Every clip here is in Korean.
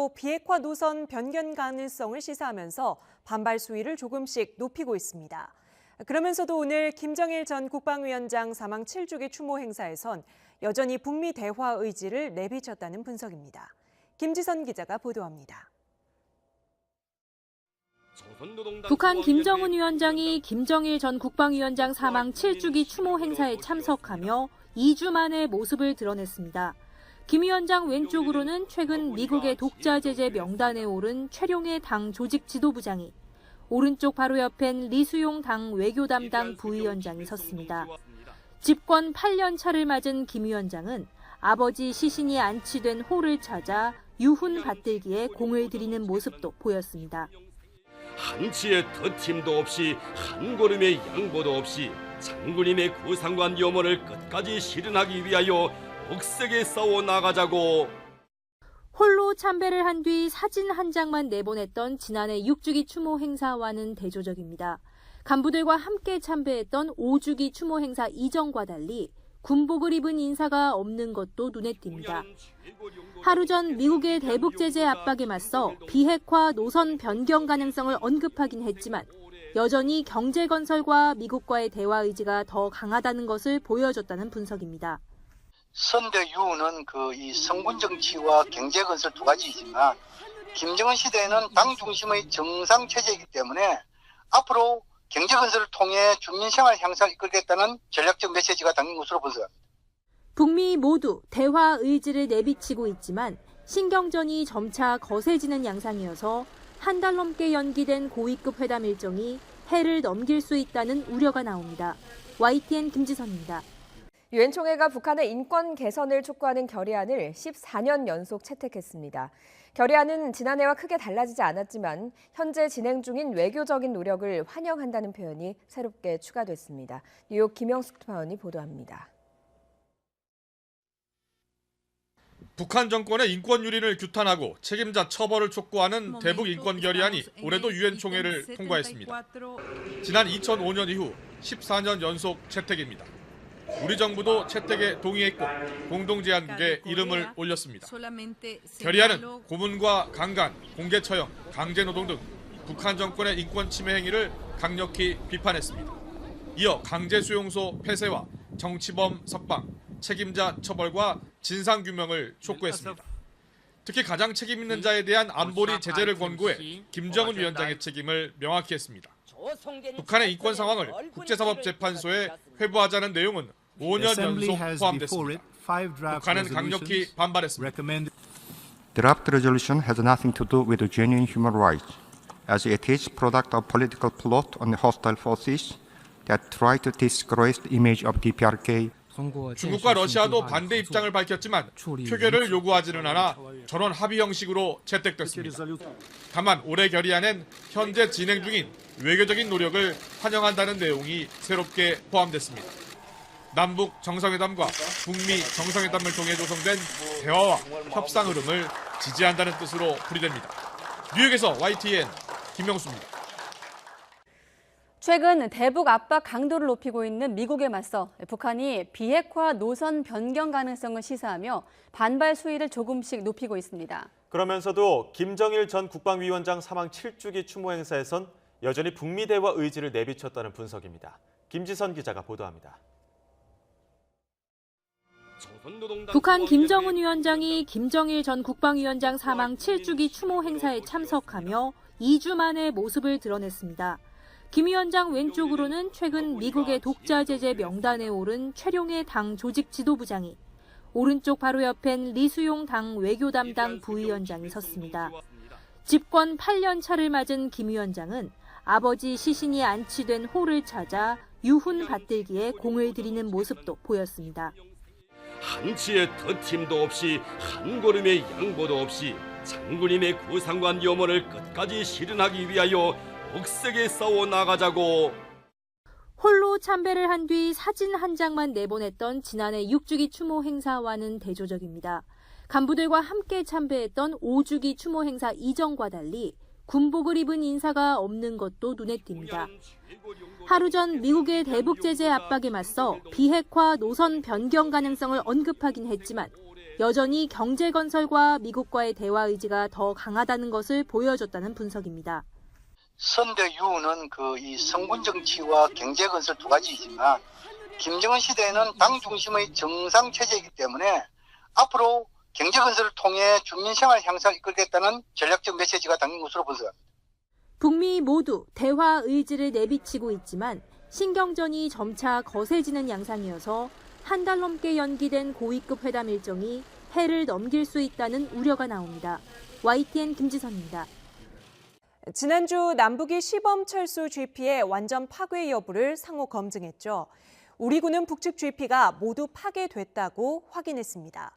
정부도 비핵화 노선 변경 가능성을 시사하면서 반발 수위를 조금씩 높이고 있습니다. 그러면서도 오늘 김정일 전 국방위원장 사망 7주기 추모 행사에선 여전히 북미 대화 의지를 내비쳤다는 분석입니다. 김지선 기자가 보도합니다. 북한 김정은 위원장이 김정일 전 국방위원장 사망 7주기 추모 행사에 참석하며 2주 만에 모습을 드러냈습니다. 김 위원장 왼쪽으로는 최근 미국의 독자 제재 명단에 오른 최룡해 당 조직 지도부장이, 오른쪽 바로 옆엔 리수용 당 외교 담당 부위원장이 섰습니다. 집권 8년 차를 맞은 김 위원장은 아버지 시신이 안치된 홀을 찾아 유훈 받들기에 공을 들이는 모습도 보였습니다. 한치의 더팀도 없이 한 걸음의 양보도 없이 장군님의 구상관 염원을 끝까지 실현하기 위하여 억세게 싸워 나가자고. 홀로 참배를 한 뒤 사진 한 장만 내보냈던 지난해 6주기 추모 행사와는 대조적입니다. 간부들과 함께 참배했던 5주기 추모 행사 이전과 달리 군복을 입은 인사가 없는 것도 눈에 띕니다. 하루 전 미국의 대북 제재 압박에 맞서 비핵화 노선 변경 가능성을 언급하긴 했지만 여전히 경제 건설과 미국과의 대화 의지가 더 강하다는 것을 보여줬다는 분석입니다. 선대 유우는 이 성군 정치와 경제 건설 두 가지이지만 김정은 시대에는 당 중심의 정상 체제이기 때문에 앞으로 경제 건설을 통해 주민 생활 향상을 이끌겠다는 전략적 메시지가 담긴 것으로 분석합니다. 북미 모두 대화 의지를 내비치고 있지만 신경전이 점차 거세지는 양상이어서 한 달 넘게 연기된 고위급 회담 일정이 해를 넘길 수 있다는 우려가 나옵니다. YTN 김지선입니다. 유엔 총회가 북한의 인권 개선을 촉구하는 결의안을 14년 연속 채택했습니다. 결의안은 지난해와 크게 달라지지 않았지만 현재 진행 중인 외교적인 노력을 환영한다는 표현이 새롭게 추가됐습니다. 뉴욕 김영숙 특파원이 보도합니다. 북한 정권의 인권 유린을 규탄하고 책임자 처벌을 촉구하는 대북 인권 결의안이 올해도 유엔 총회를 통과했습니다. 지난 2005년 이후 14년 연속 채택입니다. 우리 정부도 채택에 동의했고 공동제안국에 이름을 올렸습니다. 결의안은 고문과 강간, 공개 처형, 강제노동 등 북한 정권의 인권 침해 행위를 강력히 비판했습니다. 이어 강제수용소 폐쇄와 정치범 석방, 책임자 처벌과 진상규명을 촉구했습니다. 특히 가장 책임 있는 자에 대한 안보리 제재를 권고해 김정은 위원장의 책임을 명확히 했습니다. 북한의 인권 상황을 국제사법재판소에 회부하자는 내용은 5년 연속 포함됐습니다. 북한은 강력히 반발했습니다. Draft resolution has nothing to do with genuine human rights, as it is product of political plot on the hostile forces that try to disgrace the image of DPRK. 중국과 러시아도 반대 입장을 밝혔지만 표결을 요구하지는 않아 전원 합의 형식으로 채택됐습니다. 다만 올해 결의안엔 현재 진행 중인 외교적인 노력을 환영한다는 내용이 새롭게 포함됐습니다. 남북 정상회담과 북미 정상회담을 통해 조성된 대화와 협상 흐름을 지지한다는 뜻으로 풀이됩니다. 뉴욕에서 YTN 김명수입니다. 최근 대북 압박 강도를 높이고 있는 미국에 맞서 북한이 비핵화 노선 변경 가능성을 시사하며 반발 수위를 조금씩 높이고 있습니다. 그러면서도 김정일 전 국방위원장 사망 7주기 추모 행사에선 여전히 북미 대화 의지를 내비쳤다는 분석입니다. 김지선 기자가 보도합니다. 북한 김정은 위원장이 김정일 전 국방위원장 사망 7주기 추모 행사에 참석하며 2주 만에 모습을 드러냈습니다. 김 위원장 왼쪽으로는 최근 미국의 독자 제재 명단에 오른 최룡해 당 조직 지도부장이, 오른쪽 바로 옆엔 리수용 당 외교 담당 부위원장이 섰습니다. 집권 8년 차를 맞은 김 위원장은 아버지 시신이 안치된 홀을 찾아 유훈 받들기에 공을 들이는 모습도 보였습니다. 한치의 더팀도 없이 한 걸음의 양보도 없이 장군님의 구상관 염원을 끝까지 실현하기 위하여 억세게 싸워 나가자고. 홀로 참배를 한 뒤 사진 한 장만 내보냈던 지난해 6주기 추모 행사와는 대조적입니다. 간부들과 함께 참배했던 5주기 추모 행사 이전과 달리 군복을 입은 인사가 없는 것도 눈에 띕니다. 하루 전 미국의 대북 제재 압박에 맞서 비핵화 노선 변경 가능성을 언급하긴 했지만 여전히 경제 건설과 미국과의 대화 의지가 더 강하다는 것을 보여줬다는 분석입니다. 선대유는 이 성군 정치와 경제 건설 두 가지이지만 김정은 시대에는 당 중심의 정상 체제이기 때문에 앞으로 경제 건설을 통해 주민 생활 향상을 이끌겠다는 전략적 메시지가 담긴 것으로 분석합니다. 북미 모두 대화 의지를 내비치고 있지만 신경전이 점차 거세지는 양상이어서 한 달 넘게 연기된 고위급 회담 일정이 해를 넘길 수 있다는 우려가 나옵니다. YTN 김지선입니다. 지난주 남북이 시범 철수 GP의 완전 파괴 여부를 상호 검증했죠. 우리 군은 북측 GP가 모두 파괴됐다고 확인했습니다.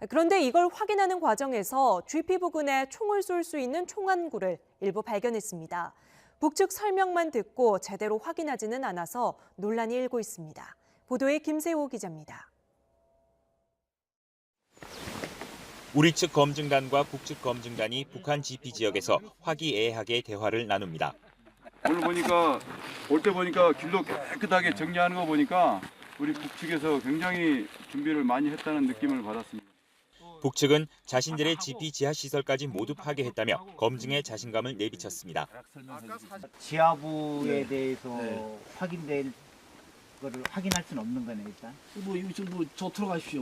그런데 이걸 확인하는 과정에서 GP 부근에 총을 쏠 수 있는 총안구를 일부 발견했습니다. 북측 설명만 듣고 제대로 확인하지는 않아서 논란이 일고 있습니다. 보도에 김세호 기자입니다. 우리 측 검증단과 북측 검증단이 북한 GP 지역에서 화기애애하게 대화를 나눕니다. 오늘 보니까 올 때 보니까 길도 깨끗하게 정리하는 거 보니까 우리 북측에서 굉장히 준비를 많이 했다는 느낌을 받았습니다. 북측은 자신들의 GP 지하 시설까지 모두 파괴했다며 검증에 자신감을 내비쳤습니다. 지하부에 대해서 확인될 거를 확인할 수는 없는 거네 일단. 저 들어가십시오.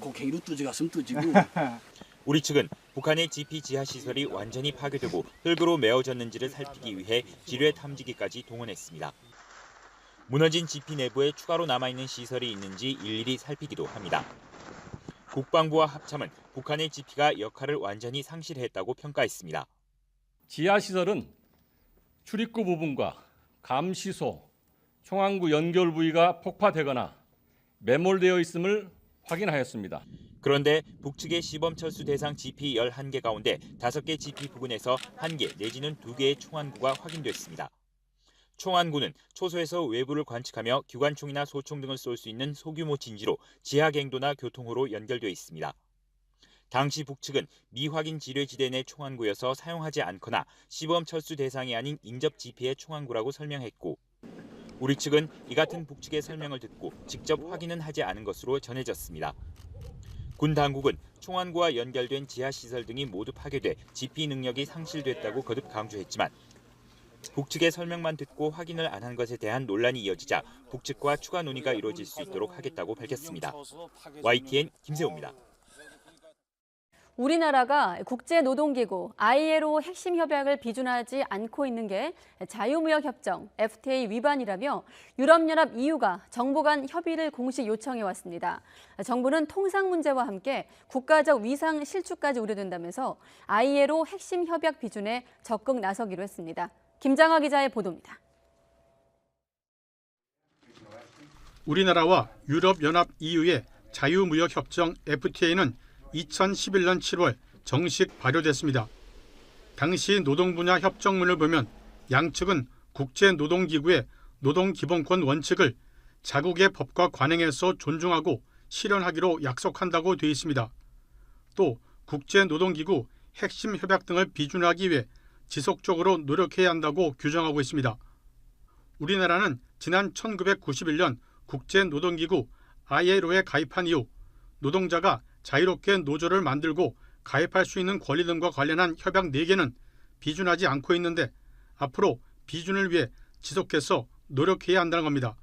곡괭이로 뚜지 갔으면 뚜지고. 우리 측은 북한의 GP 지하 시설이 완전히 파괴되고 흙으로 메어졌는지를 살피기 위해 지뢰 탐지기까지 동원했습니다. 무너진 GP 내부에 추가로 남아있는 시설이 있는지 일일이 살피기도 합니다. 국방부와 합참은 북한의 GP가 역할을 완전히 상실했다고 평가했습니다. 지하 시설은 출입구 부분과 감시소, 총안구 연결 부위가 폭파되거나 매몰되어 있음을 확인하였습니다. 그런데 북측의 시범 철수 대상 GP 11개 가운데 5개 GP 부근에서 1개 내지는 2개의 총안구가 확인됐습니다. 총안구는 초소에서 외부를 관측하며 기관총이나 소총 등을 쏠 수 있는 소규모 진지로 지하 갱도나 교통호로 연결돼 있습니다. 당시 북측은 미확인 지뢰지대 내 총안구여서 사용하지 않거나 시범 철수 대상이 아닌 인접 GP의 총안구라고 설명했고 우리 측은 이 같은 북측의 설명을 듣고 직접 확인은 하지 않은 것으로 전해졌습니다. 군 당국은 총안구와 연결된 지하시설 등이 모두 파괴돼 GP 능력이 상실됐다고 거듭 강조했지만 북측의 설명만 듣고 확인을 안 한 것에 대한 논란이 이어지자 북측과 추가 논의가 이루어질 수 있도록 하겠다고 밝혔습니다. YTN 김세호입니다. 우리나라가 국제노동기구 ILO 핵심 협약을 비준하지 않고 있는 게 자유무역협정 FTA 위반이라며 유럽연합 EU가 정부 간 협의를 공식 요청해왔습니다. 정부는 통상 문제와 함께 국가적 위상 실추까지 우려된다면서 ILO 핵심 협약 비준에 적극 나서기로 했습니다. 김장하 기자의 보도입니다. 우리나라와 유럽연합 EU의 자유무역협정 FTA는 2011년 7월 정식 발효됐습니다. 당시 노동 분야 협정문을 보면 양측은 국제노동기구의 노동기본권 원칙을 자국의 법과 관행에서 존중하고 실현하기로 약속한다고 되어 있습니다. 또 국제노동기구 핵심 협약 등을 비준하기 위해 지속적으로 노력해야 한다고 규정하고 있습니다. 우리나라는 지난 1991년 국제노동기구 ILO에 가입한 이후 노동자가 자유롭게 노조를 만들고 가입할 수 있는 권리 등과 관련한 협약 4개는 비준하지 않고 있는데 앞으로 비준을 위해 지속해서 노력해야 한다는 겁니다.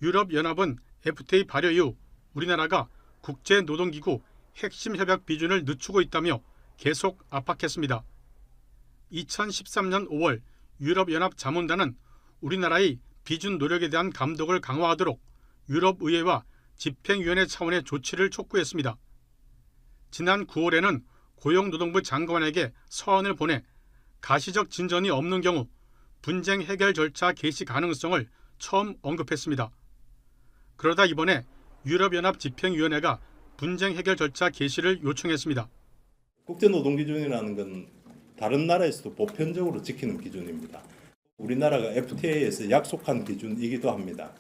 유럽연합은 FTA 발효 이후 우리나라가 국제노동기구 핵심 협약 비준을 늦추고 있다며 계속 압박했습니다. 2013년 5월 유럽연합 자문단은 우리나라의 비준 노력에 대한 감독을 강화하도록 유럽의회와 집행위원회 차원의 조치를 촉구했습니다. 지난 9월에는 고용노동부 장관에게 서한을 보내 가시적 진전이 없는 경우 분쟁 해결 절차 개시 가능성을 처음 언급했습니다. 그러다 이번에 유럽연합 집행위원회가 분쟁 해결 절차 개시를 요청했습니다. 국제노동기준이라는 건 다른 나라에서도 보편적으로 지키는 기준입니다. 우리나라가 FTA에서 약속한 기준이기도 합니다.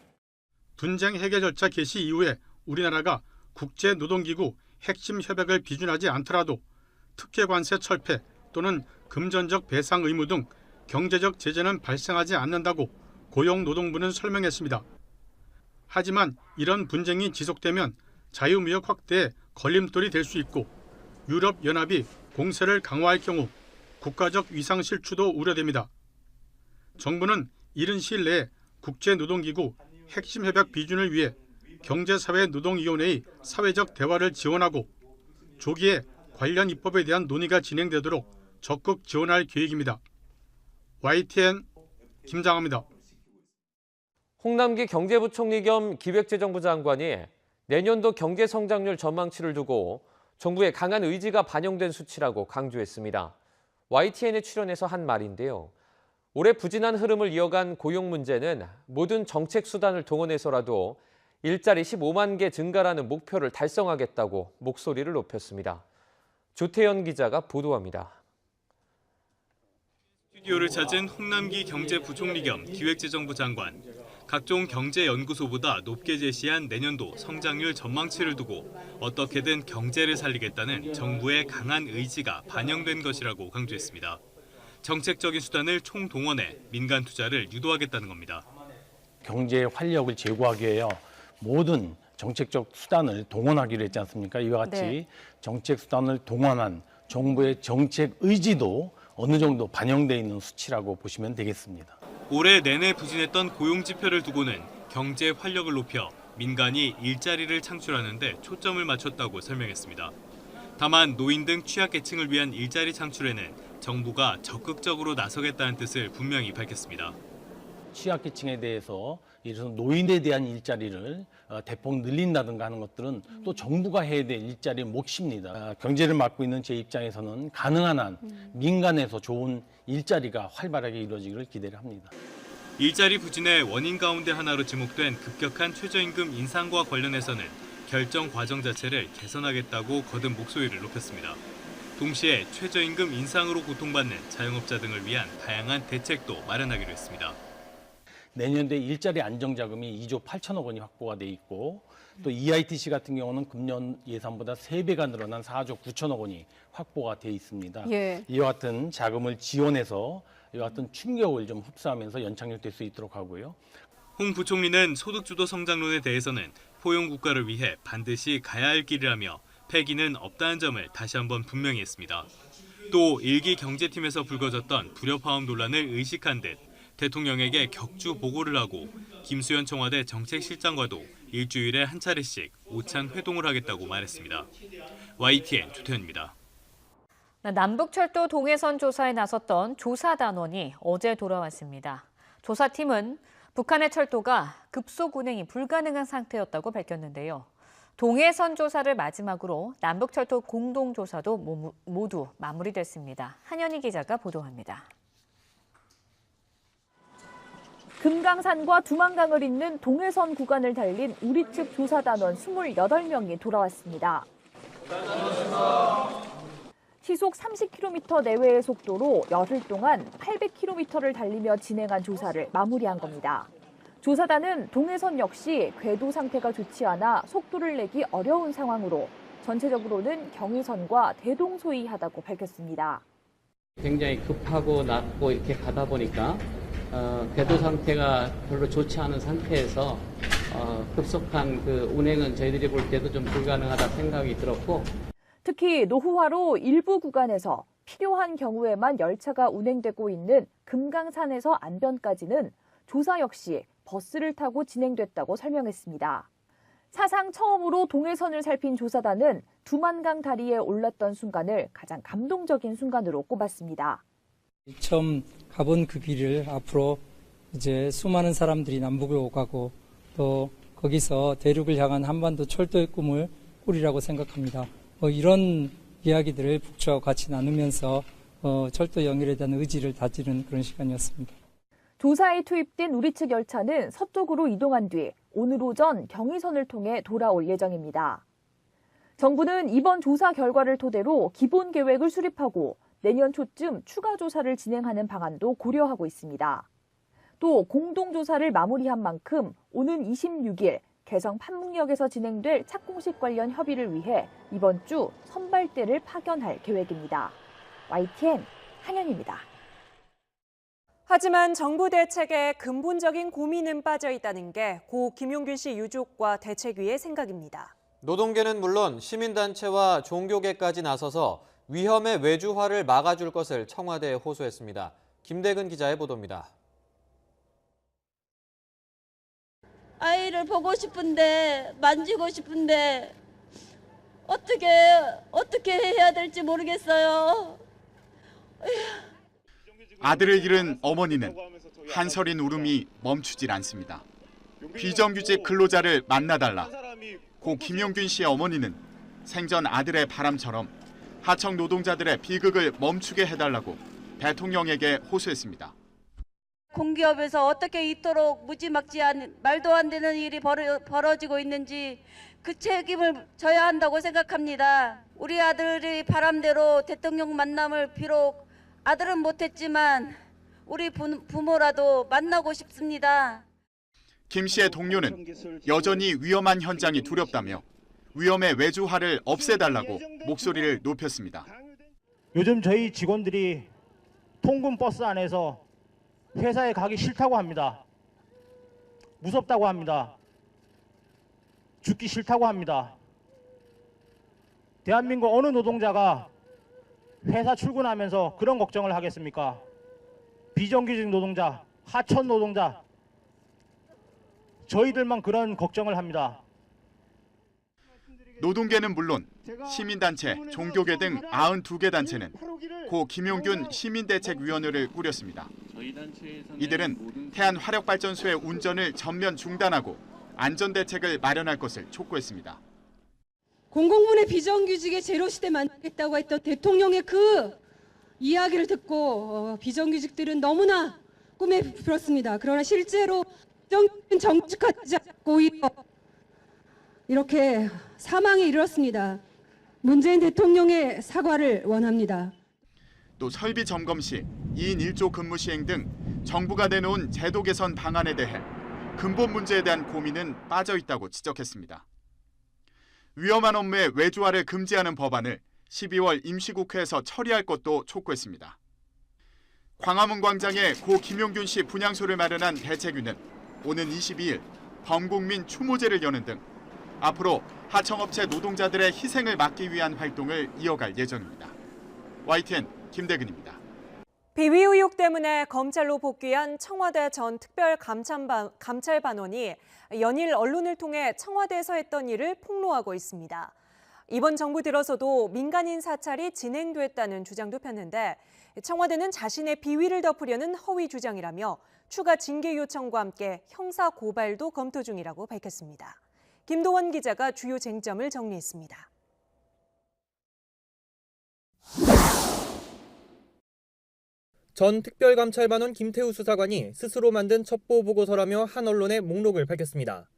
분쟁 해결 절차 개시 이후에 우리나라가 국제노동기구 핵심 협약을 비준하지 않더라도 특혜관세 철폐 또는 금전적 배상 의무 등 경제적 제재는 발생하지 않는다고 고용노동부는 설명했습니다. 하지만 이런 분쟁이 지속되면 자유무역 확대에 걸림돌이 될 수 있고 유럽연합이 공세를 강화할 경우 국가적 위상 실추도 우려됩니다. 정부는 이른 시일 내에 국제노동기구 핵심 협약 비준을 위해 경제사회노동위원회의 사회적 대화를 지원하고 조기에 관련 입법에 대한 논의가 진행되도록 적극 지원할 계획입니다. YTN 김장합니다. 홍남기 경제부총리 겸 기획재정부 장관이 내년도 경제성장률 전망치를 두고 정부의 강한 의지가 반영된 수치라고 강조했습니다. YTN에 출연해서 한 말인데요. 올해 부진한 흐름을 이어간 고용 문제는 모든 정책 수단을 동원해서라도 일자리 15만 개 증가라는 목표를 달성하겠다고 목소리를 높였습니다. 조태현 기자가 보도합니다. 스튜디오를 찾은 홍남기 경제부총리 겸 기획재정부 장관. 각종 경제연구소보다 높게 제시한 내년도 성장률 전망치를 두고 어떻게든 경제를 살리겠다는 정부의 강한 의지가 반영된 것이라고 강조했습니다. 정책적인 수단을 총동원해 민간 투자를 유도하겠다는 겁니다. 경제의 활력을 제고하기 위해 모든 정책적 수단을 동원하기로 했지 않습니까? 이와 같이 네. 정책 수단을 동원한 정부의 정책 의지도 어느 정도 반영돼 있는 수치라고 보시면 되겠습니다. 올해 내내 부진했던 고용 지표를 두고는 경제 활력을 높여 민간이 일자리를 창출하는 데 초점을 맞췄다고 설명했습니다. 다만 노인 등 취약계층을 위한 일자리 창출에는 정부가 적극적으로 나서겠다는 뜻을 분명히 밝혔습니다. 취약계층에 대해서 예를 들어서 노인에 대한 일자리를 대폭 늘린다든가 하는 것들은 또 정부가 해야 될 일자리의 몫입니다. 경제를 맡고 있는 제 입장에서는 가능한 한 민간에서 좋은 일자리가 활발하게 이루어지기를 기대를 합니다. 일자리 부진의 원인 가운데 하나로 지목된 급격한 최저임금 인상과 관련해서는 결정 과정 자체를 개선하겠다고 거듭 목소리를 높였습니다. 동시에 최저임금 인상으로 고통받는 자영업자 등을 위한 다양한 대책도 마련하기로 했습니다. 내년도에 일자리 안정자금이 2조 8천억 원이 확보가 돼 있고 또 EITC 같은 경우는 금년 예산보다 3배가 늘어난 4조 9천억 원이 확보가 돼 있습니다. 예. 이와 같은 자금을 지원해서 이와 같은 충격을 좀 흡수하면서 연착륙될 수 있도록 하고요. 홍 부총리는 소득주도 성장론에 대해서는 포용국가를 위해 반드시 가야 할 길이라며 패기는 없다는 점을 다시 한번 분명히 했습니다. 또 일기 경제팀에서 불거졌던 불협화음 논란을 의식한 듯 대통령에게 격주 보고를 하고 김수현 청와대 정책실장과도 일주일에 한 차례씩 오찬 회동을 하겠다고 말했습니다. YTN 조태현입니다. 남북철도 동해선 조사에 나섰던 조사단원이 어제 돌아왔습니다. 조사팀은 북한의 철도가 급속 운행이 불가능한 상태였다고 밝혔는데요. 동해선 조사를 마지막으로 남북철도 공동조사도 모두 마무리됐습니다. 한현희 기자가 보도합니다. 금강산과 두만강을 잇는 동해선 구간을 달린 우리 측 조사단원 28명이 돌아왔습니다. 시속 30km 내외의 속도로 열흘 동안 800km를 달리며 진행한 조사를 마무리한 겁니다. 조사단은 동해선 역시 궤도 상태가 좋지 않아 속도를 내기 어려운 상황으로 전체적으로는 경의선과 대동소이하다고 밝혔습니다. 굉장히 급하고 낮고 이렇게 가다 보니까 궤도 상태가 별로 좋지 않은 상태에서 급속한 그 운행은 저희들이 볼 때도 좀 불가능하다 생각이 들었고 특히 노후화로 일부 구간에서 필요한 경우에만 열차가 운행되고 있는 금강산에서 안변까지는 조사 역시 버스를 타고 진행됐다고 설명했습니다. 사상 처음으로 동해선을 살핀 조사단은 두만강 다리에 올랐던 순간을 가장 감동적인 순간으로 꼽았습니다. 처음 가본 그 길을 앞으로 이제 수많은 사람들이 남북을 오가고 또 거기서 대륙을 향한 한반도 철도의 꿈을 꾸리라고 생각합니다. 이런 이야기들을 북측과 같이 나누면서 철도 연결에 대한 의지를 다지는 그런 시간이었습니다. 조사에 투입된 우리 측 열차는 서쪽으로 이동한 뒤 오늘 오전 경의선을 통해 돌아올 예정입니다. 정부는 이번 조사 결과를 토대로 기본 계획을 수립하고 내년 초쯤 추가 조사를 진행하는 방안도 고려하고 있습니다. 또 공동조사를 마무리한 만큼 오는 26일 개성 판문역에서 진행될 착공식 관련 협의를 위해 이번 주 선발대를 파견할 계획입니다. YTN 한현입니다. 하지만 정부 대책에 근본적인 고민은 빠져 있다는 게 고 김용균 씨 유족과 대책위의 생각입니다. 노동계는 물론 시민단체와 종교계까지 나서서 위험의 외주화를 막아줄 것을 청와대에 호소했습니다. 김대근 기자의 보도입니다. 아이를 보고 싶은데 만지고 싶은데 어떻게 해야 될지 모르겠어요. 아들을 잃은 어머니는 한서린 울음이 멈추질 않습니다. 비정규직 근로자를 만나달라. 고 김용균 씨의 어머니는 생전 아들의 바람처럼 하청 노동자들의 비극을 멈추게 해달라고 대통령에게 호소했습니다. 공기업에서 어떻게 이토록 무지막지한 말도 안 되는 일이 벌어지고 있는지 그 책임을 져야 한다고 생각합니다. 우리 아들이 바람대로 대통령 만남을 비록 아들은 못했지만 우리 부모라도 만나고 싶습니다. 김 씨의 동료는 여전히 위험한 현장이 두렵다며 위험의 외주화를 없애달라고 목소리를 높였습니다. 요즘 저희 직원들이 통근 버스 안에서 회사에 가기 싫다고 합니다. 무섭다고 합니다. 죽기 싫다고 합니다. 대한민국 어느 노동자가 회사 출근하면서 그런 걱정을 하겠습니까? 비정규직 노동자, 하청 노동자, 저희들만 그런 걱정을 합니다. 노동계는 물론 시민단체, 종교계 등 92개 단체는 고 김용균 시민대책위원회를 꾸렸습니다. 이들은 태안 화력발전소의 운전을 전면 중단하고 안전대책을 마련할 것을 촉구했습니다. 공공부의 비정규직의 제로시대 만들겠다고 했던 대통령의 그 이야기를 듣고 비정규직들은 너무나 꿈에 부풀었습니다. 그러나 실제로 비정규직은 정직하지 않고 오히려 이렇게 사망에 이르렀습니다. 문재인 대통령의 사과를 원합니다. 또 설비 점검 시 2인 1조 근무 시행 등 정부가 내놓은 제도 개선 방안에 대해 근본 문제에 대한 고민은 빠져 있다고 지적했습니다. 위험한 업무의 외주화를 금지하는 법안을 12월 임시국회에서 처리할 것도 촉구했습니다. 광화문 광장에 고 김용균 씨 분향소를 마련한 대책위는 오는 22일 범국민 추모제를 여는 등 앞으로 하청업체 노동자들의 희생을 막기 위한 활동을 이어갈 예정입니다. YTN 김대근입니다. 비위 의혹 때문에 검찰로 복귀한 청와대 전 특별감찰반원이 연일 언론을 통해 청와대에서 했던 일을 폭로하고 있습니다. 이번 정부 들어서도 민간인 사찰이 진행됐다는 주장도 폈는데 청와대는 자신의 비위를 덮으려는 허위 주장이라며 추가 징계 요청과 함께 형사 고발도 검토 중이라고 밝혔습니다. 김도원 기자가 주요 쟁점을 정리했습니다. 전 특별감찰반원 김태우 수사관이 스스로 만든 첩보 보고서라며 한 언론의 목록을 밝혔습니다.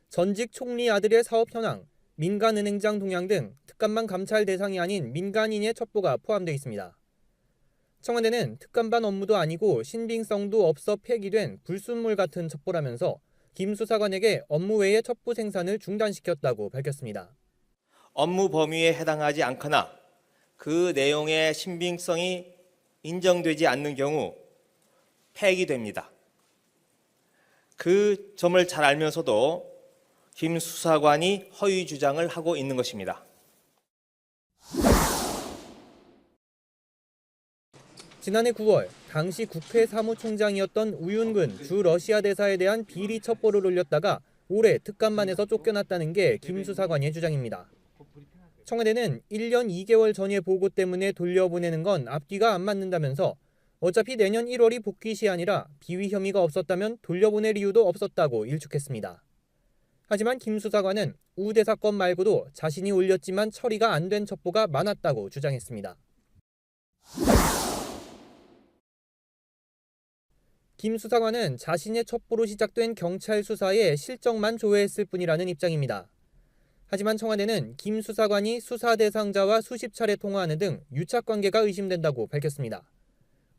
전직 총리 아들의 사업 현황, 민간은행장 동향 등 특감반 감찰 대상이 아닌 민간인의 첩보가 포함되어 있습니다. 청와대는 특감반 업무도 아니고 신빙성도 없어 폐기된 불순물 같은 첩보라면서 김 수사관에게 업무 외의 첩보 생산을 중단시켰다고 밝혔습니다. 업무 범위에 해당하지 않거나 그 내용의 신빙성이 인정되지 않는 경우 폐기됩니다. 그 점을 잘 알면서도 김 수사관이 허위 주장을 하고 있는 것입니다. 지난해 9월 당시 국회 사무총장이었던 우윤근 주 러시아 대사에 대한 비리 첩보를 올렸다가 올해 특감반에서 쫓겨났다는 게 김 수사관의 주장입니다. 청와대는 1년 2개월 전의 보고 때문에 돌려보내는 건 앞뒤가 안 맞는다면서 어차피 내년 1월이 복귀 시한이라 비위 혐의가 없었다면 돌려보낼 이유도 없었다고 일축했습니다. 하지만 김 수사관은 우 대사 건 말고도 자신이 올렸지만 처리가 안 된 첩보가 많았다고 주장했습니다. 김 수사관은 자신의 첩보로 시작된 경찰 수사에 실적만 조회했을 뿐이라는 입장입니다. 하지만 청와대는 김 수사관이 수사 대상자와 수십 차례 통화하는 등 유착 관계가 의심된다고 밝혔습니다.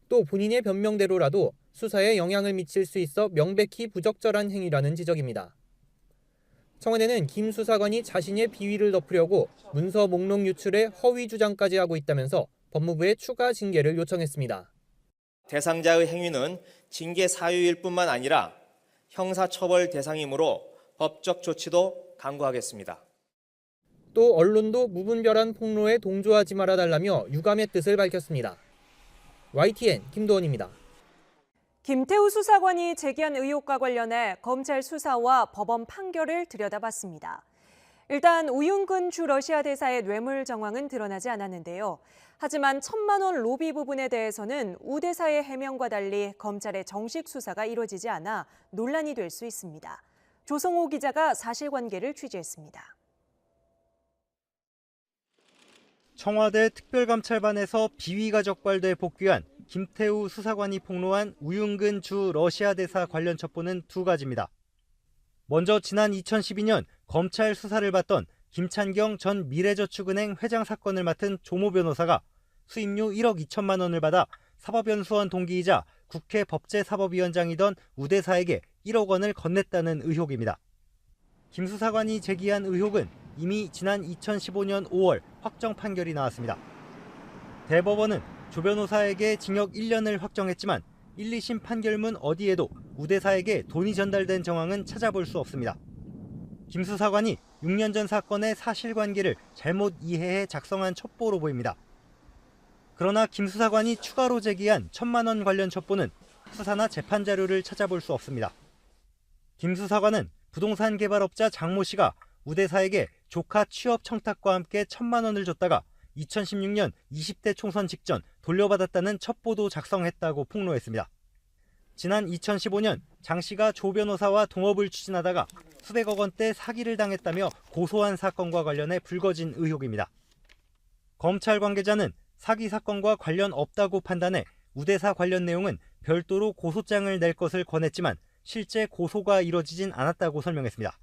또 본인의 변명대로라도 수사에 영향을 미칠 수 있어 명백히 부적절한 행위라는 지적입니다. 청와대는 김 수사관이 자신의 비위를 덮으려고 문서 목록 유출에 허위 주장까지 하고 있다면서 법무부에 추가 징계를 요청했습니다. 대상자의 행위는 징계 사유일 뿐만 아니라 형사처벌 대상이므로 법적 조치도 강구하겠습니다. 또 언론도 무분별한 폭로에 동조하지 말아달라며 유감의 뜻을 밝혔습니다. YTN 김도원입니다. 김태우 수사관이 제기한 의혹과 관련해 검찰 수사와 법원 판결을 들여다봤습니다. 일단 우윤근 주 러시아 대사의 뇌물 정황은 드러나지 않았는데요. 하지만 1,000만 원 로비 부분에 대해서는 우 대사의 해명과 달리 검찰의 정식 수사가 이뤄지지 않아 논란이 될 수 있습니다. 조성호 기자가 사실관계를 취재했습니다. 청와대 특별감찰반에서 비위가 적발돼 복귀한 김태우 수사관이 폭로한 우윤근 주 러시아 대사 관련 첩보는 두 가지입니다. 먼저 지난 2012년 검찰 수사를 받던 김찬경 전 미래저축은행 회장 사건을 맡은 조모 변호사가 수임료 1억 2천만 원을 받아 사법연수원 동기이자 국회 법제사법위원장이던 우 대사에게 1억 원을 건넸다는 의혹입니다. 김 수사관이 제기한 의혹은 이미 지난 2015년 5월 확정 판결이 나왔습니다. 대법원은 조 변호사에게 징역 1년을 확정했지만 1, 2심 판결문 어디에도 우 대사에게 돈이 전달된 정황은 찾아볼 수 없습니다. 김 수사관이 6년 전 사건의 사실관계를 잘못 이해해 작성한 첩보로 보입니다. 그러나 김 수사관이 추가로 제기한 1,000만 원 관련 첩보는 수사나 재판 자료를 찾아볼 수 없습니다. 김 수사관은 부동산 개발업자 장모 씨가 우 대사에게 조카 취업 청탁과 함께 1,000만 원을 줬다가 2016년 20대 총선 직전 돌려받았다는 첩보도 작성했다고 폭로했습니다. 지난 2015년 장 씨가 조 변호사와 동업을 추진하다가 수백억 원대 사기를 당했다며 고소한 사건과 관련해 불거진 의혹입니다. 검찰 관계자는 사기 사건과 관련 없다고 판단해 우 대사 관련 내용은 별도로 고소장을 낼 것을 권했지만 실제 고소가 이뤄지진 않았다고 설명했습니다.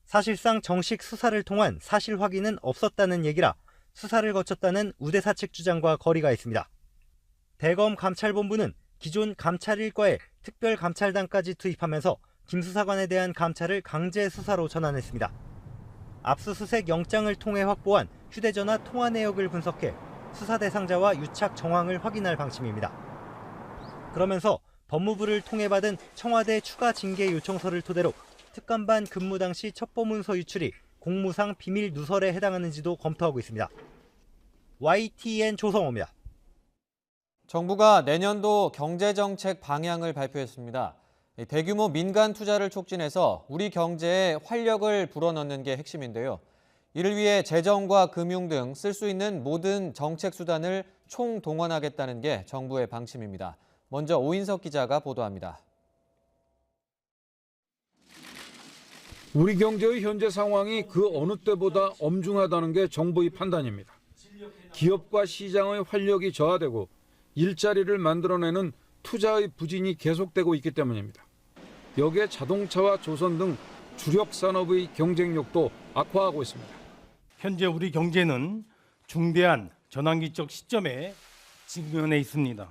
사실상 정식 수사를 통한 사실 확인은 없었다는 얘기라 수사를 거쳤다는 우 대사 측 주장과 거리가 있습니다. 대검 감찰본부는 기존 감찰 1과에 특별감찰단까지 투입하면서 김 수사관에 대한 감찰을 강제 수사로 전환했습니다. 압수수색 영장을 통해 확보한 휴대전화 통화 내역을 분석해 수사 대상자와 유착 정황을 확인할 방침입니다. 그러면서 법무부를 통해 받은 청와대 추가 징계 요청서를 토대로 특감반 근무 당시 첩보문서 유출이 공무상 비밀 누설에 해당하는지도 검토하고 있습니다. YTN 조성호입니다. 정부가 내년도 경제정책 방향을 발표했습니다. 대규모 민간 투자를 촉진해서 우리 경제에 활력을 불어넣는 게 핵심인데요. 이를 위해 재정과 금융 등 쓸 수 있는 모든 정책 수단을 총동원하겠다는 게 정부의 방침입니다. 먼저 오인석 기자가 보도합니다. 우리 경제의 현재 상황이 그 어느 때보다 엄중하다는 게 정부의 판단입니다. 기업과 시장의 활력이 저하되고 일자리를 만들어내는 투자의 부진이 계속되고 있기 때문입니다. 여기에 자동차와 조선 등 주력 산업의 경쟁력도 악화하고 있습니다. 현재 우리 경제는 중대한 전환기적 시점에 직면해 있습니다.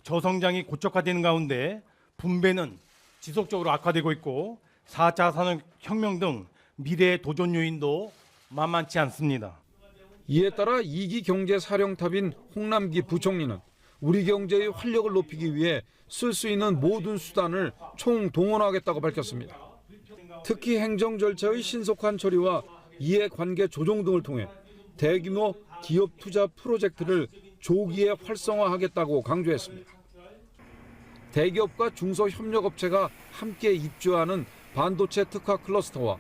저성장이 고착화되는 가운데 분배는 지속적으로 악화되고 있고 4차 산업혁명 등 미래의 도전 요인도 만만치 않습니다. 이에 따라 2기 경제사령탑인 홍남기 부총리는 우리 경제의 활력을 높이기 위해 쓸 수 있는 모든 수단을 총동원하겠다고 밝혔습니다. 특히 행정 절차의 신속한 처리와 이해관계 조정 등을 통해 대규모 기업 투자 프로젝트를 조기에 활성화하겠다고 강조했습니다. 대기업과 중소협력업체가 함께 입주하는 반도체 특화 클러스터와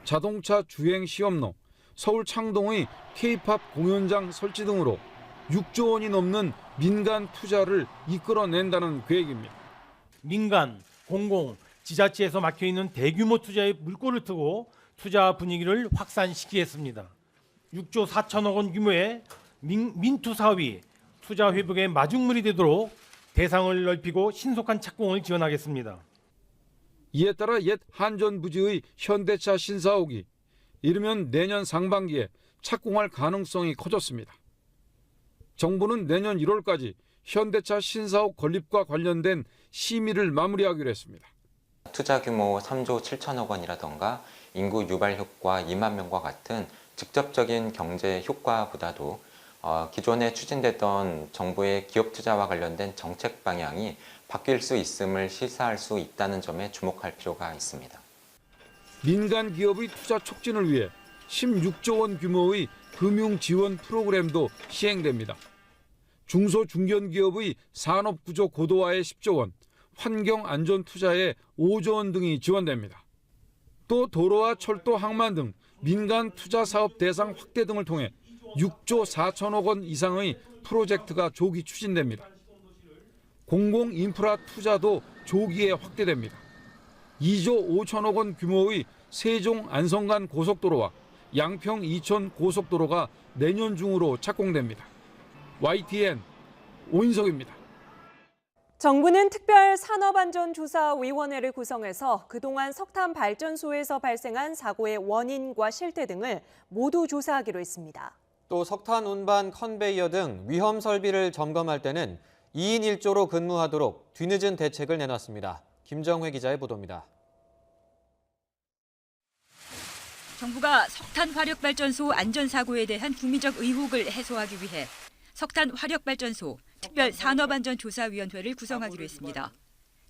자동차 주행 시험로, 서울 창동의 K-팝 공연장 설치 등으로 6조 원이 넘는 민간 투자를 이끌어낸다는 계획입니다. 민간, 공공, 지자체에서 막혀있는 대규모 투자의 물꼬를 트고 투자 분위기를 확산시키겠습니다. 6조 4천억 원 규모의 민투 사업이 투자 회복의 마중물이 되도록 대상을 넓히고 신속한 착공을 지원하겠습니다. 이에 따라 옛 한전 부지의 현대차 신사옥이 이르면 내년 상반기에 착공할 가능성이 커졌습니다. 정부는 내년 1월까지 현대차 신사옥 건립과 관련된 심의를 마무리하기로 했습니다. 투자 규모 3조 7천억 원이라던가 인구 유발 효과 2만 명과 같은 직접적인 경제 효과보다도 기존에 추진됐던 정부의 기업 투자와 관련된 정책 방향이 바뀔 수 있음을 시사할 수 있다는 점에 주목할 필요가 있습니다. 민간 기업의 투자 촉진을 위해 16조 원 규모의 금융 지원 프로그램도 시행됩니다. 중소 중견기업의 산업구조 고도화에 10조 원, 환경안전 투자에 5조 원 등이 지원됩니다. 또 도로와 철도, 항만 등 민간 투자 사업 대상 확대 등을 통해 6조 4천억 원 이상의 프로젝트가 조기 추진됩니다. 공공 인프라 투자도 조기에 확대됩니다. 2조 5천억 원 규모의 세종 안성간 고속도로와 양평 이천 고속도로가 내년 중으로 착공됩니다. YTN 오인석입니다. 정부는 특별산업안전조사위원회를 구성해서 그동안 석탄 발전소에서 발생한 사고의 원인과 실태 등을 모두 조사하기로 했습니다. 또 석탄 운반 컨베이어 등 위험 설비를 점검할 때는 2인 1조로 근무하도록 뒤늦은 대책을 내놨습니다. 김정회 기자의 보도입니다. 정부가 석탄 화력발전소 안전사고에 대한 국민적 의혹을 해소하기 위해 석탄 화력발전소 특별산업안전조사위원회를 구성하기로 했습니다.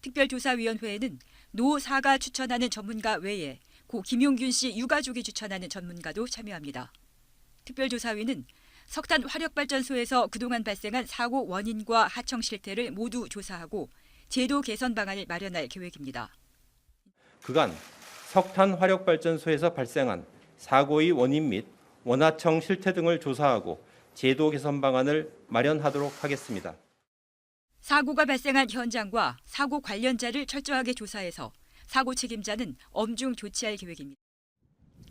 특별조사위원회에는 노 사가 추천하는 전문가 외에 고 김용균 씨 유가족이 추천하는 전문가도 참여합니다. 특별조사위는 석탄 화력발전소에서 그동안 발생한 사고 원인과 하청 실태를 모두 조사하고 제도 개선 방안을 마련할 계획입니다. 그간 석탄 화력발전소에서 발생한 사고의 원인 및 원하청 실태 등을 조사하고 제도 개선 방안을 마련하도록 하겠습니다. 사고가 발생한 현장과 사고 관련자를 철저하게 조사해서 사고 책임자는 엄중 조치할 계획입니다.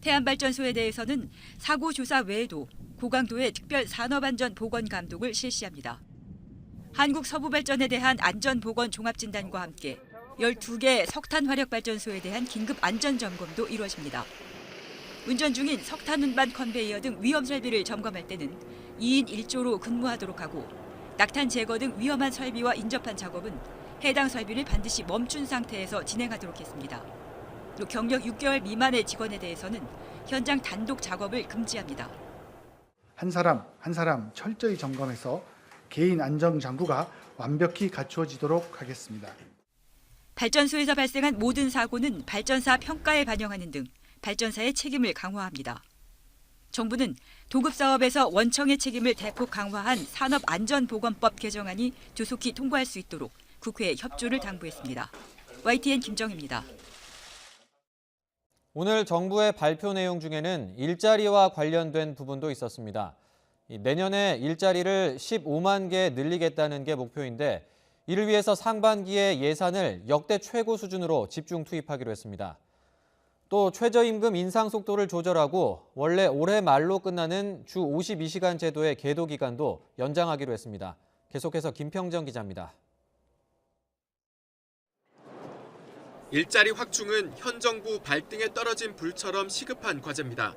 태안발전소에 대해서는 사고 조사 외에도 고강도의 특별산업안전보건 감독을 실시합니다. 한국서부발전에 대한 안전보건 종합진단과 함께 12개 석탄화력발전소에 대한 긴급 안전점검도 이루어집니다. 운전 중인 석탄 운반 컨베이어 등 위험 설비를 점검할 때는 2인 1조로 근무하도록 하고 낙탄 제거 등 위험한 설비와 인접한 작업은 해당 설비를 반드시 멈춘 상태에서 진행하도록 했습니다. 또 경력 6개월 미만의 직원에 대해서는 현장 단독 작업을 금지합니다. 한 사람 철저히 점검해서 개인 안전 장구가 완벽히 갖추어지도록 하겠습니다. 발전소에서 발생한 모든 사고는 발전사 평가에 반영하는 등 발전사의 책임을 강화합니다. 정부는 도급사업에서 원청의 책임을 대폭 강화한 산업안전보건법 개정안이 조속히 통과할 수 있도록 국회에 협조를 당부했습니다. YTN 김정희입니다. 오늘 정부의 발표 내용 중에는 일자리와 관련된 부분도 있었습니다. 내년에 일자리를 15만 개 늘리겠다는 게 목표인데 이를 위해서 상반기에 예산을 역대 최고 수준으로 집중 투입하기로 했습니다. 또 최저임금 인상 속도를 조절하고 원래 올해 말로 끝나는 주 52시간 제도의 계도 기간도 연장하기로 했습니다. 계속해서 김평정 기자입니다. 일자리 확충은 현 정부 발등에 떨어진 불처럼 시급한 과제입니다.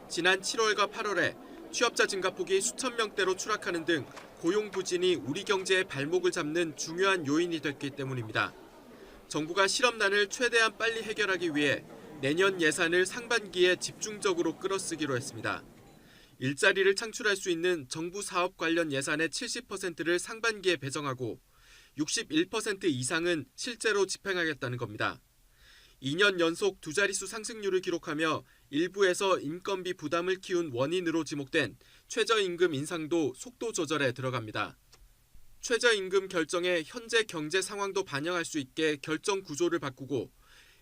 지난 7월과 8월에 취업자 증가폭이 수천 명대로 추락하는 등 고용 부진이 우리 경제의 발목을 잡는 중요한 요인이 됐기 때문입니다. 정부가 실업난을 최대한 빨리 해결하기 위해 내년 예산을 상반기에 집중적으로 끌어쓰기로 했습니다. 일자리를 창출할 수 있는 정부 사업 관련 예산의 70%를 상반기에 배정하고 61% 이상은 실제로 집행하겠다는 겁니다. 2년 연속 두 자릿수 상승률을 기록하며 일부에서 인건비 부담을 키운 원인으로 지목된 최저임금 인상도 속도 조절에 들어갑니다. 최저임금 결정에 현재 경제 상황도 반영할 수 있게 결정 구조를 바꾸고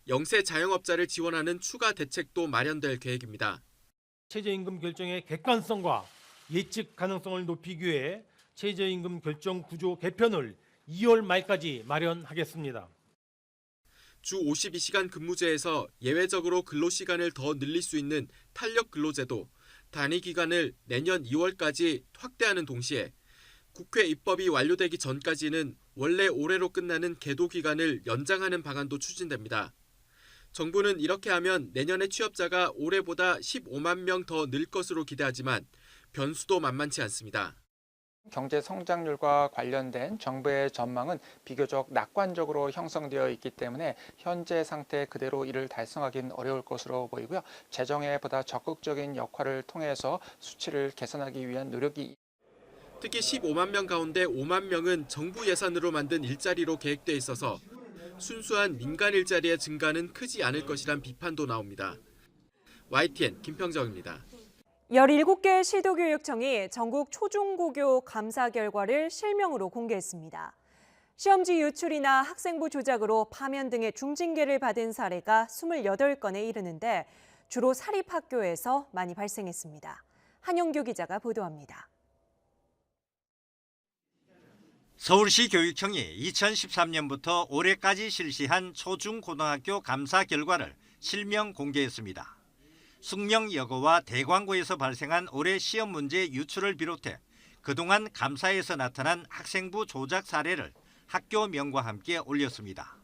영세 자영업자를 지원하는 추가 대책도 마련될 계획입니다. 최저임금 결정의 객관성과 예측 가능성을 높이기 위해 최저임금 결정 구조 개편을 2월 말까지 마련하겠습니다. 주 52시간 근무제에서 예외적으로 근로시간을 더 늘릴 수 있는 탄력 근로제도 단위 기간을 내년 2월까지 확대하는 동시에 국회 입법이 완료되기 전까지는 원래 올해로 끝나는 계도 기간을 연장하는 방안도 추진됩니다. 정부는 이렇게 하면 내년의 취업자가 올해보다 15만 명 더 늘 것으로 기대하지만 변수도 만만치 않습니다. 경제 성장률과 관련된 정부의 전망은 비교적 낙관적으로 형성되어 있기 때문에 현재 상태 그대로 이를 달성하기는 어려울 것으로 보이고요. 재정에 보다 적극적인 역할을 통해서 수치를 개선하기 위한 노력이 특히 15만 명 가운데 5만 명은 정부 예산으로 만든 일자리로 계획돼 있어서 순수한 민간 일자리의 증가는 크지 않을 것이란 비판도 나옵니다. YTN 김평정입니다. 17개 시도교육청이 전국 초중고교 감사 결과를 실명으로 공개했습니다. 시험지 유출이나 학생부 조작으로 파면 등의 중징계를 받은 사례가 28건에 이르는데 주로 사립학교에서 많이 발생했습니다. 한영규 기자가 보도합니다. 서울시 교육청이 2013년부터 올해까지 실시한 초중고등학교 감사 결과를 실명 공개했습니다. 숙명여고와 대광고에서 발생한 올해 시험 문제 유출을 비롯해 그동안 감사에서 나타난 학생부 조작 사례를 학교명과 함께 올렸습니다.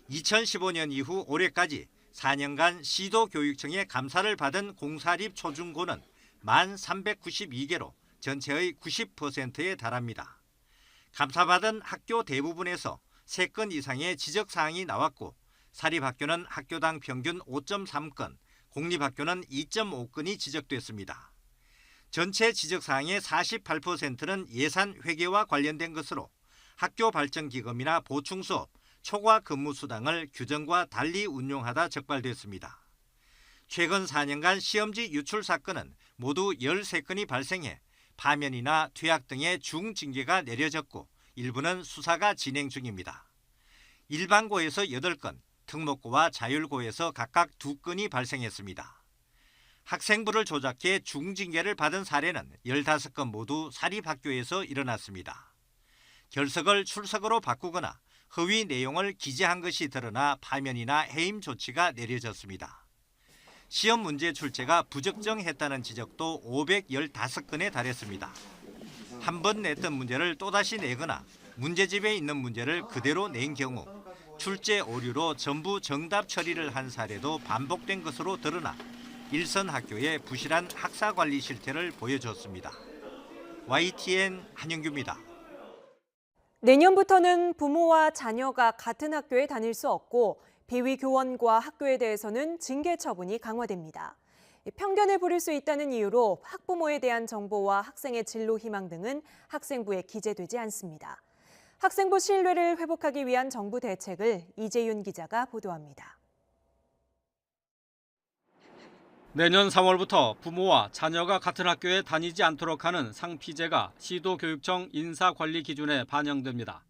2015년 이후 올해까지 4년간 시도교육청의 감사를 받은 공사립 초중고는 1,392개로 전체의 90%에 달합니다. 감사받은 학교 대부분에서 3건 이상의 지적사항이 나왔고 사립학교는 학교당 평균 5.3건, 공립학교는 2.5건이 지적됐습니다. 전체 지적사항의 48%는 예산 회계와 관련된 것으로 학교 발전기금이나 보충수업, 초과 근무수당을 규정과 달리 운용하다 적발됐습니다. 최근 4년간 시험지 유출 사건은 모두 13건이 발생해 파면이나 퇴학 등의 중징계가 내려졌고 일부는 수사가 진행 중입니다. 일반고에서 8건, 특목고와 자율고에서 각각 2건이 발생했습니다. 학생부를 조작해 중징계를 받은 사례는 15건 모두 사립학교에서 일어났습니다. 결석을 출석으로 바꾸거나 허위 내용을 기재한 것이 드러나 파면이나 해임 조치가 내려졌습니다. 시험 문제 출제가 부적정했다는 지적도 515건에 달했습니다. 한 번 냈던 문제를 또다시 내거나 문제집에 있는 문제를 그대로 낸 경우 출제 오류로 전부 정답 처리를 한 사례도 반복된 것으로 드러나 일선 학교의 부실한 학사 관리 실태를 보여줬습니다. YTN 한영규입니다. 내년부터는 부모와 자녀가 같은 학교에 다닐 수 없고 비위 교원과 학교에 대해서는 징계 처분이 강화됩니다. 편견을 부릴 수 있다는 이유로 학부모에 대한 정보와 학생의 진로 희망 등은 학생부에 기재되지 않습니다. 학생부 신뢰를 회복하기 위한 정부 대책을 이재윤 기자가 보도합니다. 내년 3월부터 부모와 자녀가 같은 학교에 다니지 않도록 하는 상피제가 시도교육청 인사관리 기준에 반영됩니다.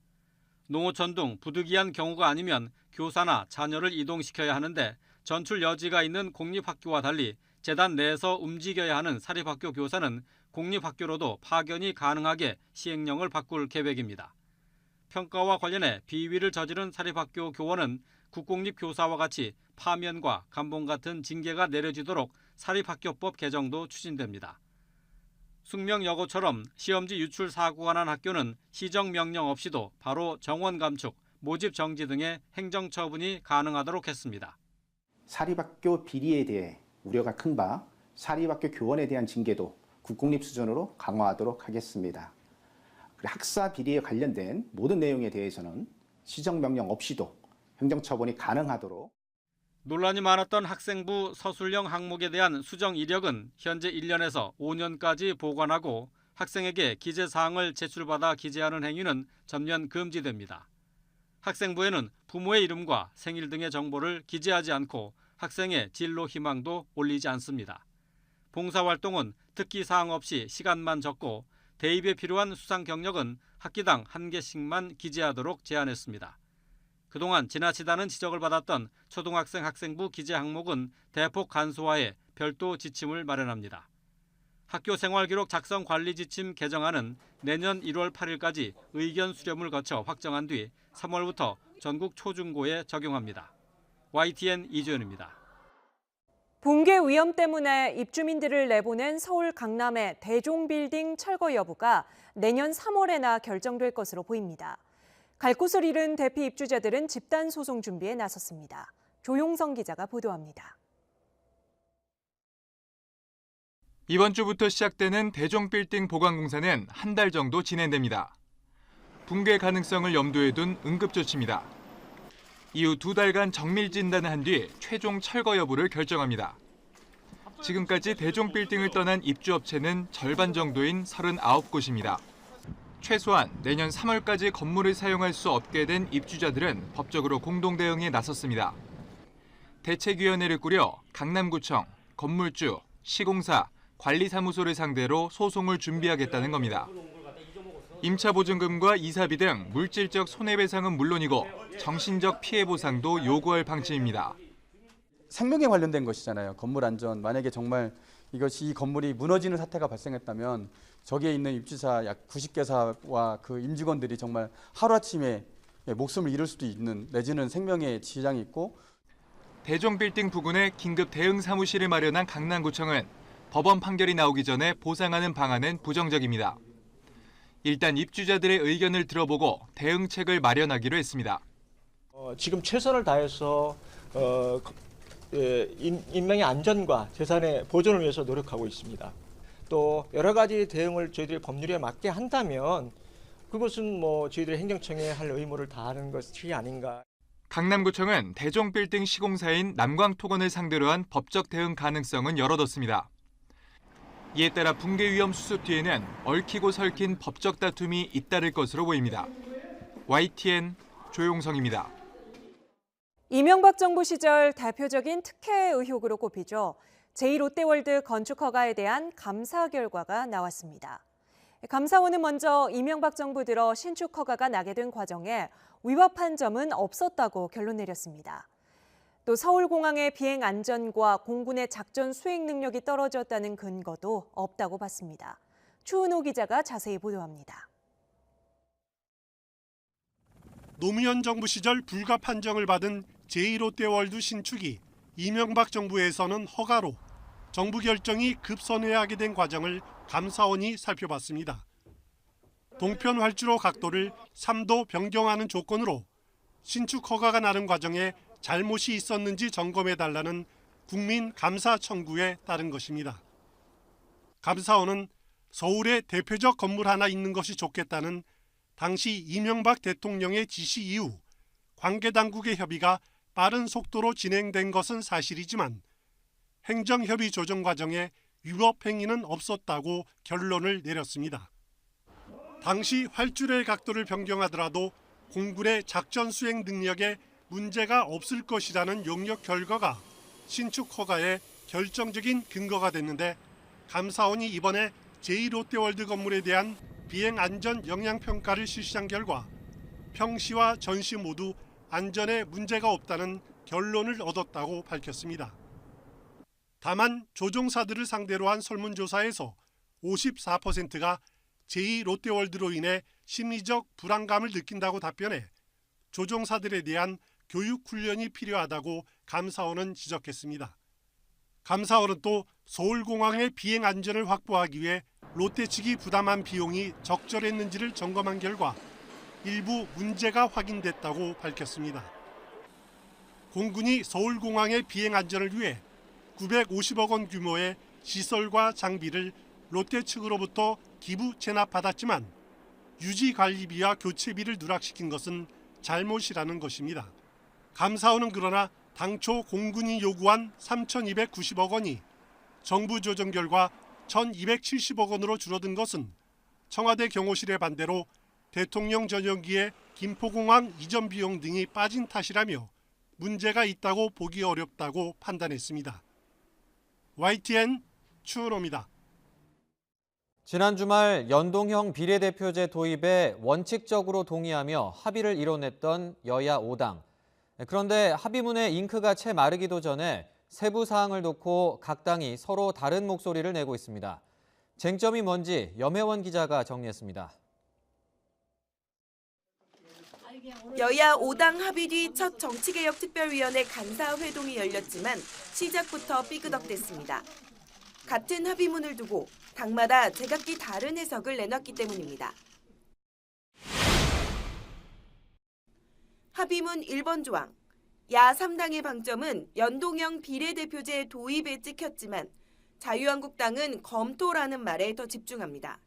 농어촌 등 부득이한 경우가 아니면 교사나 자녀를 이동시켜야 하는데 전출 여지가 있는 공립학교와 달리 재단 내에서 움직여야 하는 사립학교 교사는 공립학교로도 파견이 가능하게 시행령을 바꿀 계획입니다. 평가와 관련해 비위를 저지른 사립학교 교원은 국공립교사와 같이 파면과 감봉 같은 징계가 내려지도록 사립학교법 개정도 추진됩니다. 숙명여고처럼 시험지 유출 사고가 난 학교는 시정명령 없이도 바로 정원 감축, 모집 정지 등의 행정처분이 가능하도록 했습니다. 사립학교 비리에 대해 우려가 큰 바 사립학교 교원에 대한 징계도 국공립 수준으로 강화하도록 하겠습니다. 학사 비리에 관련된 모든 내용에 대해서는 시정명령 없이도 행정처분이 가능하도록. 논란이 많았던 학생부 서술형 항목에 대한 수정 이력은 현재 1년에서 5년까지 보관하고 학생에게 기재사항을 제출받아 기재하는 행위는 전면 금지됩니다. 학생부에는 부모의 이름과 생일 등의 정보를 기재하지 않고 학생의 진로 희망도 올리지 않습니다. 봉사활동은 특기사항 없이 시간만 적고 대입에 필요한 수상 경력은 학기당 1개씩만 기재하도록 제한했습니다. 그동안 지나치다는 지적을 받았던 초등학생 학생부 기재 항목은 대폭 간소화해 별도 지침을 마련합니다. 학교생활기록 작성 관리 지침 개정안은 내년 1월 8일까지 의견 수렴을 거쳐 확정한 뒤 3월부터 전국 초중고에 적용합니다. YTN 이주연입니다. 붕괴 위험 때문에 입주민들을 내보낸 서울 강남의 대종빌딩 철거 여부가 내년 3월에나 결정될 것으로 보입니다. 갈 곳을 잃은 대피 입주자들은 집단 소송 준비에 나섰습니다. 조용성 기자가 보도합니다. 이번 주부터 시작되는 대종빌딩 보강 공사는 한 달 정도 진행됩니다. 붕괴 가능성을 염두에 둔 응급조치입니다. 이후 2달간 정밀 진단을 한 뒤 최종 철거 여부를 결정합니다. 지금까지 대종빌딩을 떠난 입주업체는 절반 정도인 39곳입니다. 최소한 내년 3월까지 건물을 사용할 수 없게 된 입주자들은 법적으로 공동 대응에 나섰습니다. 대책위원회를 꾸려 강남구청, 건물주, 시공사, 관리사무소를 상대로 소송을 준비하겠다는 겁니다. 임차보증금과 이사비 등 물질적 손해배상은 물론이고 정신적 피해 보상도 요구할 방침입니다. 생명에 관련된 것이잖아요. 건물 안전. 만약에 정말 이 건물이 무너지는 사태가 발생했다면 저기에 있는 입주자 약 90개사와 그 임직원들이 정말 하루아침에 목숨을 잃을 수도 있는 내지는 생명에 지장이 있고 대종빌딩 부근에 긴급 대응 사무실을 마련한 강남구청은 법원 판결이 나오기 전에 보상하는 방안은 부정적입니다. 일단 입주자들의 의견을 들어보고 대응책을 마련하기로 했습니다. 지금 최선을 다해서 인명의 안전과 재산의 보존을 위해서 노력하고 있습니다. 또 여러 가지 대응을 저희들이 법률에 맞게 한다면 그것은 저희들이 행정청에 할 의무를 다하는 것이 아닌가. 강남구청은 대종빌딩 시공사인 남광토건을 상대로 한 법적 대응 가능성은 열어뒀습니다. 이에 따라 붕괴 위험 수습 뒤에는 얽히고 설킨 법적 다툼이 잇따를 것으로 보입니다. YTN 조용성입니다. 이명박 정부 시절 대표적인 특혜 의혹으로 꼽히죠. 제2롯데월드 건축 허가에 대한 감사 결과가 나왔습니다. 감사원은 먼저 이명박 정부 들어 신축 허가가 나게 된 과정에 위법한 점은 없었다고 결론 내렸습니다. 또 서울공항의 비행 안전과 공군의 작전 수행 능력이 떨어졌다는 근거도 없다고 봤습니다. 추은호 기자가 자세히 보도합니다. 노무현 정부 시절 불가 판정을 받은 제2롯데월드 신축이 이명박 정부에서는 허가로 정부 결정이 급선회하게 된 과정을 감사원이 살펴봤습니다. 동편 활주로 각도를 3도 변경하는 조건으로 신축 허가가 나는 과정에 잘못이 있었는지 점검해달라는 국민 감사 청구에 따른 것입니다. 감사원은 서울에 대표적 건물 하나 있는 것이 좋겠다는 당시 이명박 대통령의 지시 이후 관계당국의 협의가 빠른 속도로 진행된 것은 사실이지만 행정협의 조정 과정에 위법 행위는 없었다고 결론을 내렸습니다. 당시 활주로의 각도를 변경하더라도 공군의 작전 수행 능력에 문제가 없을 것이라는 용역 결과가 신축 허가의 결정적인 근거가 됐는데 감사원이 이번에 제2롯데월드 건물에 대한 비행 안전 영향 평가를 실시한 결과 평시와 전시 모두 안전에 문제가 없다는 결론을 얻었다고 밝혔습니다. 다만 조종사들을 상대로 한 설문조사에서 54%가 제2롯데월드로 인해 심리적 불안감을 느낀다고 답변해 조종사들에 대한 교육 훈련이 필요하다고 감사원은 지적했습니다. 감사원은 또 서울공항의 비행 안전을 확보하기 위해 롯데 측이 부담한 비용이 적절했는지를 점검한 결과 일부 문제가 확인됐다고 밝혔습니다. 공군이 서울공항의 비행 안전을 위해 950억 원 규모의 시설과 장비를 롯데 측으로부터 기부 체납받았지만 유지 관리비와 교체비를 누락시킨 것은 잘못이라는 것입니다. 감사원은 그러나 당초 공군이 요구한 3,290억 원이 정부 조정 결과 1,270억 원으로 줄어든 것은 청와대 경호실의 반대로 대통령 전용기의 김포공항 이전 비용 등이 빠진 탓이라며 문제가 있다고 보기 어렵다고 판단했습니다. YTN 추은호입니다. 지난 주말 연동형 비례대표제 도입에 원칙적으로 동의하며 합의를 이뤄냈던 여야 5당. 그런데 합의문의 잉크가 채 마르기도 전에 세부 사항을 놓고 각 당이 서로 다른 목소리를 내고 있습니다. 쟁점이 뭔지 염혜원 기자가 정리했습니다. 여야 5당 합의 뒤 첫 정치개혁특별위원회 간사회동이 열렸지만 시작부터 삐그덕댔습니다. 같은 합의문을 두고 당마다 제각기 다른 해석을 내놨기 때문입니다. 합의문 1번 조항. 야 3당의 방점은 연동형 비례대표제 도입에 찍혔지만 자유한국당은 검토라는 말에 더 집중합니다.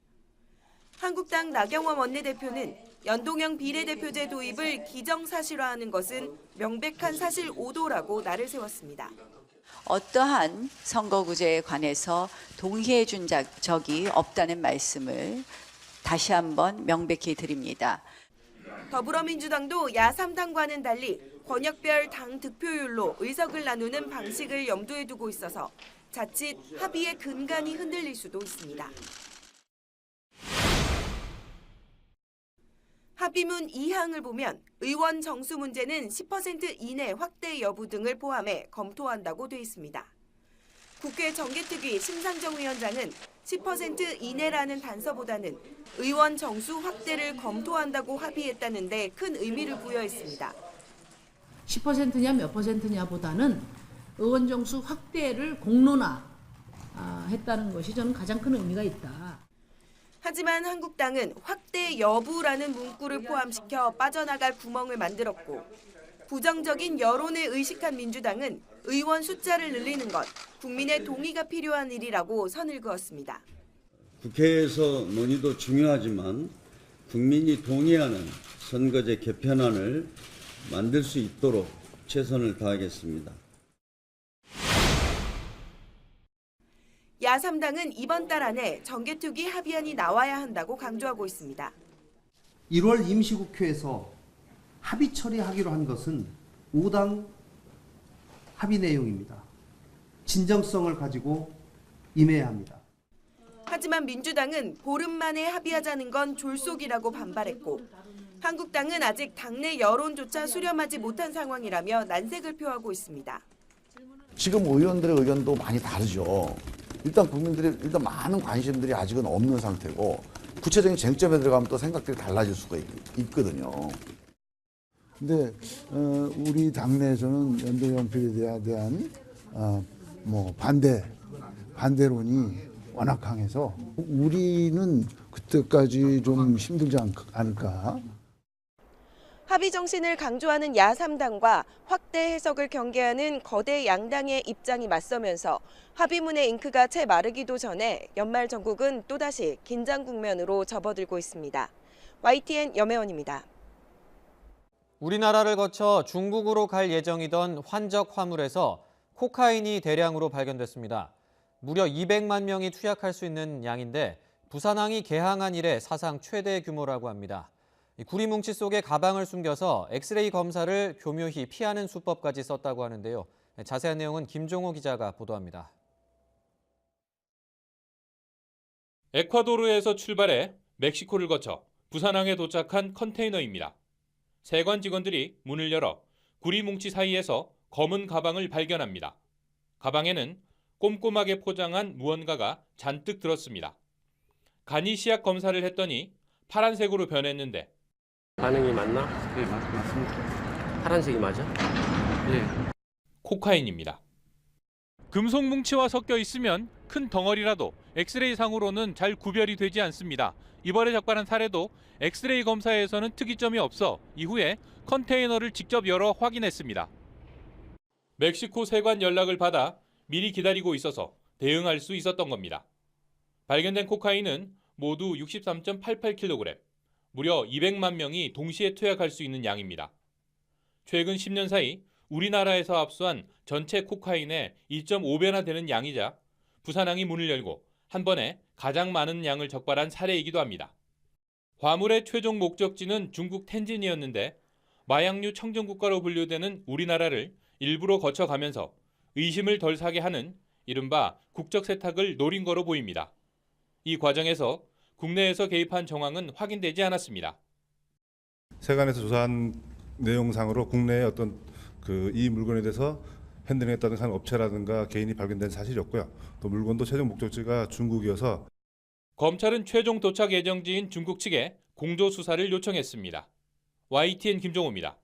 한국당 나경원 원내대표는 연동형 비례대표제 도입을 기정사실화하는 것은 명백한 사실 오도라고 날을 세웠습니다. 어떠한 선거구제에 관해서 동의해 준 적이 없다는 말씀을 다시 한번 명백히 드립니다. 더불어민주당도 야 3당과는 달리 권역별 당 득표율로 의석을 나누는 방식을 염두에 두고 있어서 자칫 합의의 근간이 흔들릴 수도 있습니다. 합의문 2항을 보면 의원 정수 문제는 10% 이내 확대 여부 등을 포함해 검토한다고 돼 있습니다. 국회 정개특위 심상정 위원장은 10% 이내라는 단서보다는 의원 정수 확대를 검토한다고 합의했다는 데 큰 의미를 부여했습니다. 10%냐 몇 %냐보다는 의원 정수 확대를 공론화했다는 것이 저는 가장 큰 의미가 있다. 하지만 한국당은 확대 여부라는 문구를 포함시켜 빠져나갈 구멍을 만들었고 부정적인 여론을 의식한 민주당은 의원 숫자를 늘리는 것, 국민의 동의가 필요한 일이라고 선을 그었습니다. 국회에서 논의도 중요하지만 국민이 동의하는 선거제 개편안을 만들 수 있도록 최선을 다하겠습니다. 야3당은 이번 달 안에 정개특위 합의안이 나와야 한다고 강조하고 있습니다. 1월 임시국회에서 합의 처리하기로 한 것은 5당 합의 내용입니다. 진정성을 가지고 임해야 합니다. 하지만 민주당은 보름 만에 합의하자는 건 졸속이라고 반발했고 한국당은 아직 당내 여론조차 수렴하지 못한 상황이라며 난색을 표하고 있습니다. 지금 의원들의 의견도 많이 다르죠. 일단 국민들의 많은 관심들이 아직은 없는 상태고 구체적인 쟁점에 들어가면 또 생각들이 달라질 수가 있거든요. 근데 우리 당내에서는 연동형 비례에 대한 반대론이 워낙 강해서 우리는 그때까지 좀 힘들지 않을까. 합의 정신을 강조하는 야3당과 확대 해석을 경계하는 거대 양당의 입장이 맞서면서 합의문의 잉크가 채 마르기도 전에 연말 전국은 또다시 긴장 국면으로 접어들고 있습니다. YTN 염혜원입니다. 우리나라를 거쳐 중국으로 갈 예정이던 환적 화물에서 코카인이 대량으로 발견됐습니다. 무려 200만 명이 투약할 수 있는 양인데 부산항이 개항한 이래 사상 최대 규모라고 합니다. 구리뭉치 속에 가방을 숨겨서 엑스레이 검사를 교묘히 피하는 수법까지 썼다고 하는데요. 자세한 내용은 김종호 기자가 보도합니다. 에콰도르에서 출발해 멕시코를 거쳐 부산항에 도착한 컨테이너입니다. 세관 직원들이 문을 열어 구리뭉치 사이에서 검은 가방을 발견합니다. 가방에는 꼼꼼하게 포장한 무언가가 잔뜩 들었습니다. 간이 시약 검사를 했더니 파란색으로 변했는데 반응이 맞나? 네, 맞습니다. 파란색이 맞아? 네. 코카인입니다. 금속 뭉치와 섞여 있으면 큰 덩어리라도 엑스레이상으로는 잘 구별이 되지 않습니다. 이번에 적발한 사례도 엑스레이 검사에서는 특이점이 없어 이후에 컨테이너를 직접 열어 확인했습니다. 멕시코 세관 연락을 받아 미리 기다리고 있어서 대응할 수 있었던 겁니다. 발견된 코카인은 모두 63.88kg, 무려 200만 명이 동시에 투약할 수 있는 양입니다. 최근 10년 사이 우리나라에서 압수한 전체 코카인의 2.5배나 되는 양이자 부산항이 문을 열고 한 번에 가장 많은 양을 적발한 사례이기도 합니다. 화물의 최종 목적지는 중국 텐진이었는데 마약류 청정국가로 분류되는 우리나라를 일부러 거쳐가면서 의심을 덜 사게 하는 이른바 국적 세탁을 노린 거로 보입니다. 이 과정에서 국내에서 개입한 정황은 확인되지 않았습니다. 세관에서 조사한 내용상으로 국내에 어떤 이 물건에 대해서 핸들링했다든가 하는 업체라든가 개인이 발견된 사실이 없고요. 또 물건도 최종 목적지가 중국이어서 검찰은 최종 도착 예정지인 중국 측에 공조 수사를 요청했습니다. YTN 김종호입니다.